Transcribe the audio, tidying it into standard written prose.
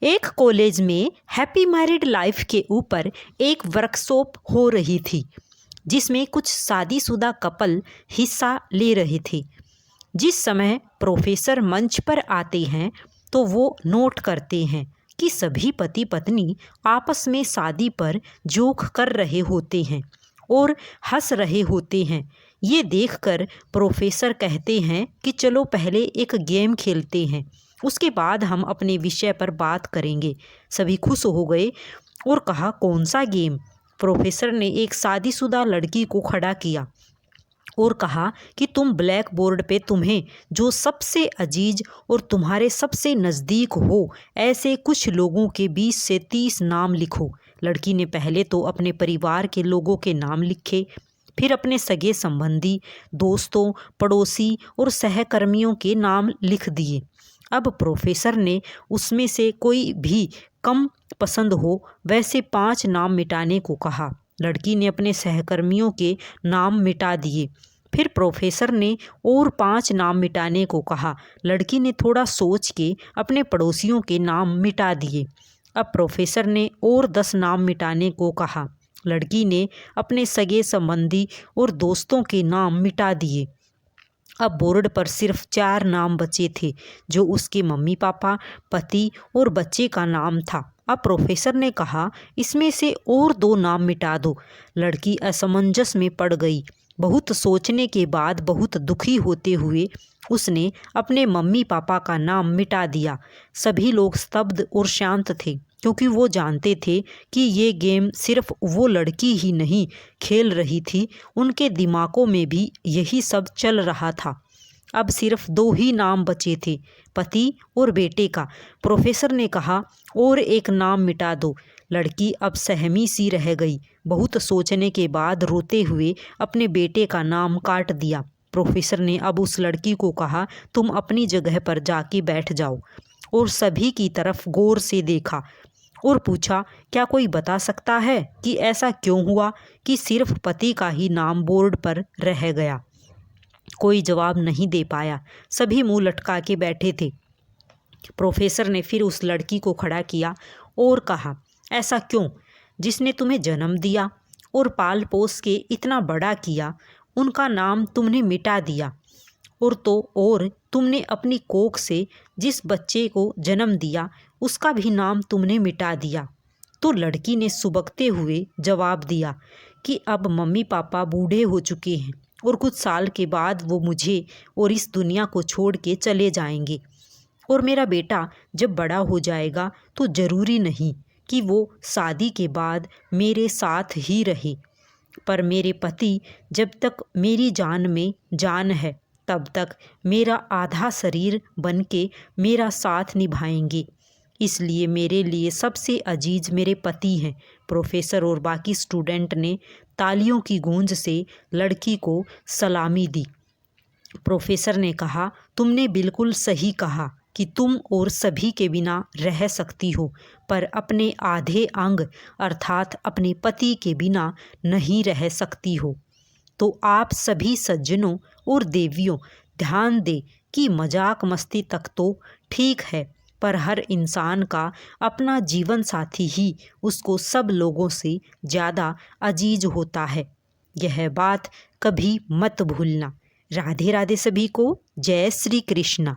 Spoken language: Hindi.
एक कॉलेज में हैप्पी मैरिड लाइफ के ऊपर एक वर्कशॉप हो रही थी जिसमें कुछ शादीशुदा कपल हिस्सा ले रहे थे। जिस समय प्रोफेसर मंच पर आते हैं तो वो नोट करते हैं कि सभी पति पत्नी आपस में शादी पर जोक कर रहे होते हैं और हंस रहे होते हैं। ये देखकर प्रोफेसर कहते हैं कि चलो पहले एक गेम खेलते हैं, उसके बाद हम अपने विषय पर बात करेंगे। सभी खुश हो गए और कहा, कौन सा गेम? प्रोफेसर ने एक शादीशुदा लड़की को खड़ा किया और कहा कि तुम ब्लैक बोर्ड पे तुम्हें जो सबसे अजीज और तुम्हारे सबसे नज़दीक हो ऐसे कुछ लोगों के 20 से 30 नाम लिखो। लड़की ने पहले तो अपने परिवार के लोगों के नाम लिखे, फिर अपने सगे संबंधी, दोस्तों, पड़ोसी और सहकर्मियों के नाम लिख दिए। अब प्रोफेसर ने उसमें से कोई भी कम पसंद हो वैसे 5 नाम मिटाने को कहा। लड़की ने अपने सहकर्मियों के नाम मिटा दिए। फिर प्रोफेसर ने और 5 नाम मिटाने को कहा। लड़की ने थोड़ा सोच के अपने पड़ोसियों के नाम मिटा दिए। अब प्रोफेसर ने और 10 नाम मिटाने को कहा। लड़की ने अपने सगे संबंधी और दोस्तों के नाम मिटा दिए। अब बोर्ड पर सिर्फ 4 नाम बचे थे, जो उसके मम्मी पापा, पति और बच्चे का नाम था। अब प्रोफेसर ने कहा, इसमें से और 2 नाम मिटा दो। लड़की असमंजस में पड़ गई। बहुत सोचने के बाद बहुत दुखी होते हुए उसने अपने मम्मी पापा का नाम मिटा दिया। सभी लोग स्तब्ध और शांत थे, क्योंकि वो जानते थे कि ये गेम सिर्फ वो लड़की ही नहीं खेल रही थी, उनके दिमागों में भी यही सब चल रहा था। अब सिर्फ 2 ही नाम बचे थे, पति और बेटे का। प्रोफेसर ने कहा, और एक नाम मिटा दो। लड़की अब सहमी सी रह गई। बहुत सोचने के बाद रोते हुए अपने बेटे का नाम काट दिया। प्रोफेसर ने अब उस लड़की को कहा, तुम अपनी जगह पर जाके बैठ जाओ, और सभी की तरफ गौर से देखा और पूछा, क्या कोई बता सकता है कि ऐसा क्यों हुआ कि सिर्फ पति का ही नाम बोर्ड पर रह गया? कोई जवाब नहीं दे पाया। सभी मुंह लटका के बैठे थे। प्रोफेसर ने फिर उस लड़की को खड़ा किया और कहा, ऐसा क्यों? जिसने तुम्हें जन्म दिया और पाल पोस के इतना बड़ा किया, उनका नाम तुमने मिटा दिया। और तुमने अपनी कोख से जिस बच्चे को जन्म दिया उसका भी नाम तुमने मिटा दिया। तो लड़की ने सुबकते हुए जवाब दिया कि अब मम्मी पापा बूढ़े हो चुके हैं और कुछ साल के बाद वो मुझे और इस दुनिया को छोड़ के चले जाएंगे, और मेरा बेटा जब बड़ा हो जाएगा तो ज़रूरी नहीं कि वो शादी के बाद मेरे साथ ही रहे, पर मेरे पति जब तक मेरी जान में जान है तब तक मेरा आधा शरीर बन के मेरा साथ निभाएंगे। इसलिए मेरे लिए सबसे अजीज मेरे पति हैं। प्रोफेसर और बाकी स्टूडेंट ने तालियों की गूंज से लड़की को सलामी दी। प्रोफेसर ने कहा, तुमने बिल्कुल सही कहा कि तुम और सभी के बिना रह सकती हो, पर अपने आधे अंग अर्थात अपने पति के बिना नहीं रह सकती हो। तो आप सभी सज्जनों और देवियों ध्यान दें कि मजाक मस्ती तक तो ठीक है, पर हर इंसान का अपना जीवन साथी ही उसको सब लोगों से ज़्यादा अजीज होता है। यह बात कभी मत भूलना। राधे राधे सभी को। जय श्री कृष्णा।